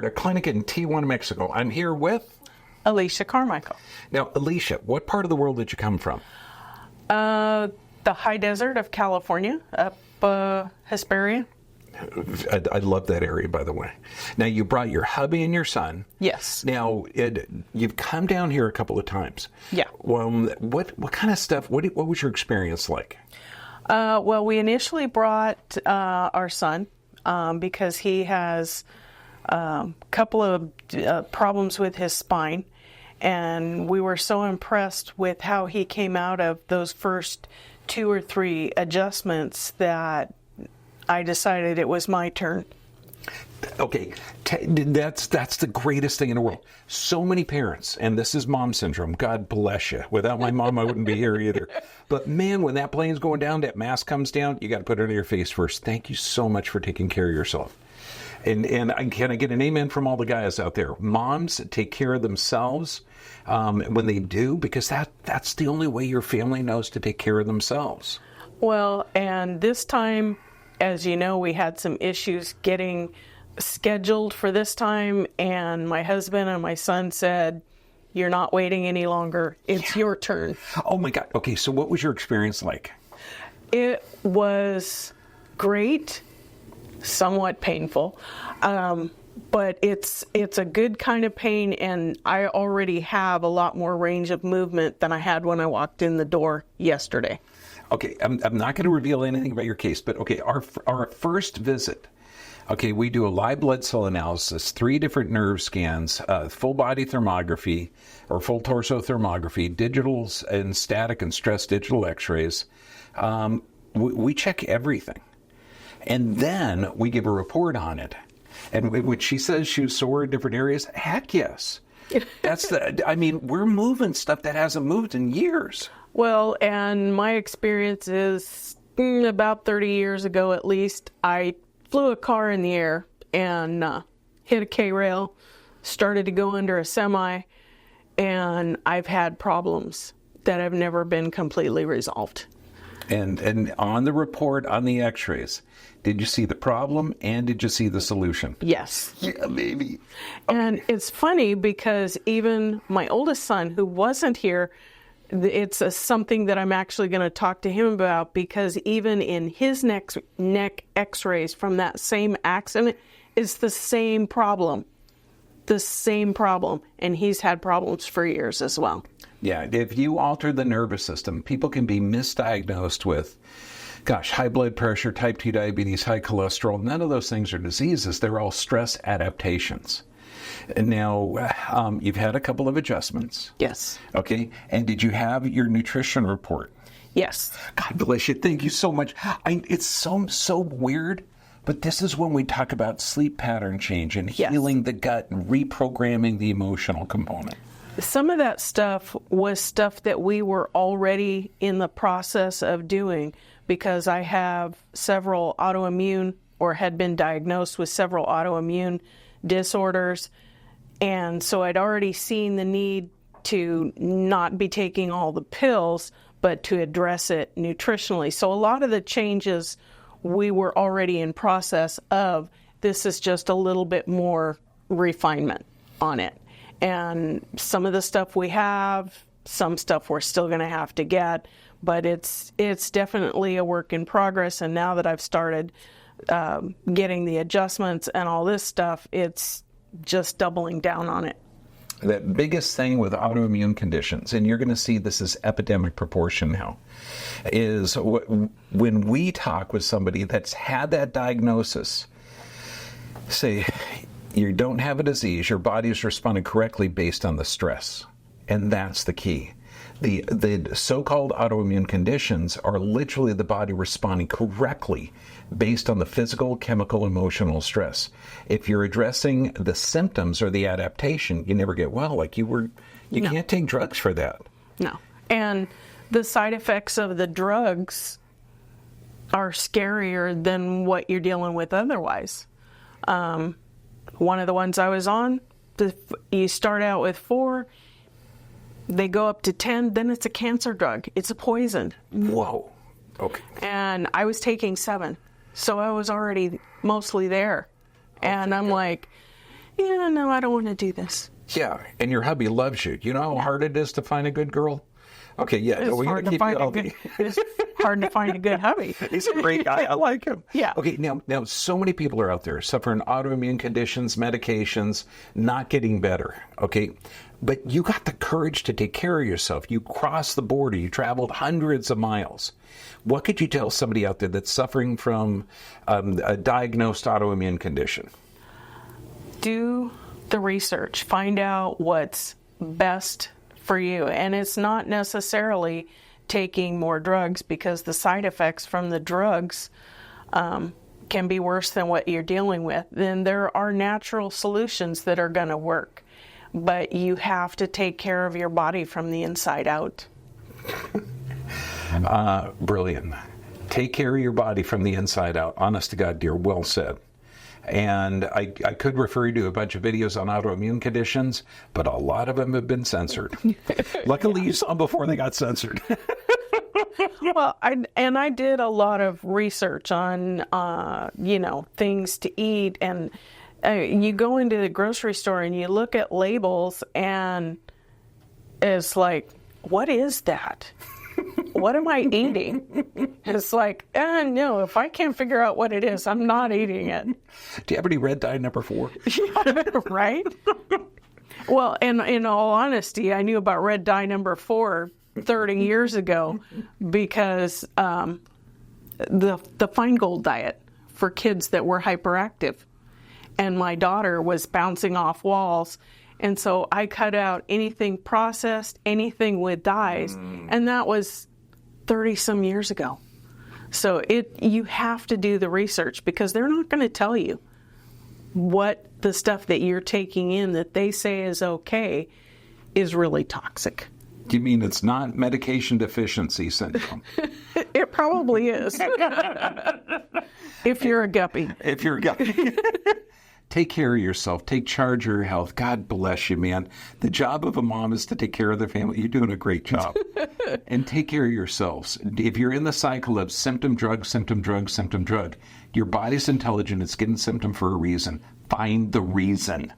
a clinic in Tijuana, Mexico. I'm here with Alicia Carmichael. Now, Alicia, what part of the world did you come from? The high desert of California, up Hesperia. I love that area, by the way. Now, you brought your hubby and your son. Yes. Now, you've come down here a couple of times. Yeah. Well, what kind of stuff, what was your experience like? Well, we initially brought our son because he has a couple of problems with his spine. And we were so impressed with how he came out of those first 2 or 3 adjustments that I decided it was my turn. Okay, that's the greatest thing in the world. So many parents, and this is mom syndrome, God bless you. Without my mom, I wouldn't be here either. But man, when that plane's going down, that mask comes down, you got to put it on your face first. Thank you so much for taking care of yourself. And can I get an amen from all the guys out there? Moms take care of themselves when they do, because that's the only way your family knows to take care of themselves. Well, and this time, as you know, we had some issues getting scheduled for this time, and my husband and my son said, "You're not waiting any longer. It's your turn." Oh my God. Okay, so what was your experience like? It was great, somewhat painful, but it's a good kind of pain, and I already have a lot more range of movement than I had when I walked in the door yesterday. Okay, I'm not going to reveal anything about your case, but okay, our first visit, okay, we do a live blood cell analysis, 3 different nerve scans, full body thermography or full torso thermography, digital and static and stress digital x-rays. We check everything. And then we give a report on it. And when she says she was sore in different areas, heck yes. We're moving stuff that hasn't moved in years. Well, and my experience is about 30 years ago at least, I flew a car in the air and hit a K-rail, started to go under a semi, and I've had problems that have never been completely resolved. And on the report, on the x-rays, did you see the problem and did you see the solution? Yes. Yeah, baby. And it's funny because even my oldest son, who wasn't here, it's something that I'm actually going to talk to him about, because even in his neck x-rays from that same accident is the same problem. The same problem. And he's had problems for years as well. Yeah, if you alter the nervous system, people can be misdiagnosed with, high blood pressure, type 2 diabetes, high cholesterol. None of those things are diseases. They're all stress adaptations. And now, you've had a couple of adjustments. Yes. Okay. And did you have your nutrition report? Yes. God bless you. Thank you so much. It's so weird, but this is when we talk about sleep pattern change and healing the gut and reprogramming the emotional component. Some of that stuff was stuff that we were already in the process of doing, because I have several autoimmune, or had been diagnosed with several autoimmune disorders. And so I'd already seen the need to not be taking all the pills, but to address it nutritionally. So a lot of the changes we were already in process of. This is just a little bit more refinement on it. And some of the stuff we have, some stuff we're still going to have to get, but it's definitely a work in progress. And now that I've started getting the adjustments and all this stuff, it's just doubling down on it. The biggest thing with autoimmune conditions, and you're going to see this is epidemic proportion now, is when we talk with somebody that's had that diagnosis, say, you don't have a disease, your body is responding correctly based on the stress. And that's the key. The so-called autoimmune conditions are literally the body responding correctly based on the physical, chemical, emotional stress. If you're addressing the symptoms or the adaptation, you never get well. Like you can't take drugs for that. No. And the side effects of the drugs are scarier than what you're dealing with otherwise. One of the ones I was on, you start out with 4, they go up to 10, then it's a cancer drug. It's a poison. Whoa. Okay. And I was taking 7, so I was already mostly there. And I'm like, yeah, no, I don't want to do this. Yeah, and your hubby loves you. You know how hard it is to find a good girl? Okay, yeah, It's we're going hard to to keep find you a healthy. good, it's hard to find a good hubby. He's a great guy. I like him. Yeah. Okay, now so many people are out there suffering autoimmune conditions, medications, not getting better. Okay, but you got the courage to take care of yourself. You crossed the border. You traveled hundreds of miles. What could you tell somebody out there that's suffering from a diagnosed autoimmune condition? Do the research. Find out what's best for you. And it's not necessarily taking more drugs, because the side effects from the drugs can be worse than what you're dealing with. Then there are natural solutions that are going to work. But you have to take care of your body from the inside out. Brilliant. Take care of your body from the inside out. Honest to God, dear, well said. And I could refer you to a bunch of videos on autoimmune conditions, but a lot of them have been censored. Luckily, you saw them before they got censored. Well, I did a lot of research on, things to eat. And you go into the grocery store and you look at labels, and it's like, what is that? What am I eating? It's like, no, if I can't figure out what it is, I'm not eating it. Do you have any red dye number 4? Right? Well, and in all honesty, I knew about red dye number 4 30 years ago because the Feingold diet for kids that were hyperactive. And my daughter was bouncing off walls. And so I cut out anything processed, anything with dyes. And that was 30-some years ago. So you have to do the research, because they're not going to tell you what the stuff that you're taking in that they say is okay is really toxic. Do you mean it's not medication deficiency syndrome? It probably is. If you're a guppy. If you're a guppy. Take care of yourself. Take charge of your health. God bless you, man. The job of a mom is to take care of their family. You're doing a great job. And take care of yourselves. If you're in the cycle of symptom, drug, symptom, drug, symptom, drug, your body's intelligent. It's getting symptom for a reason. Find the reason.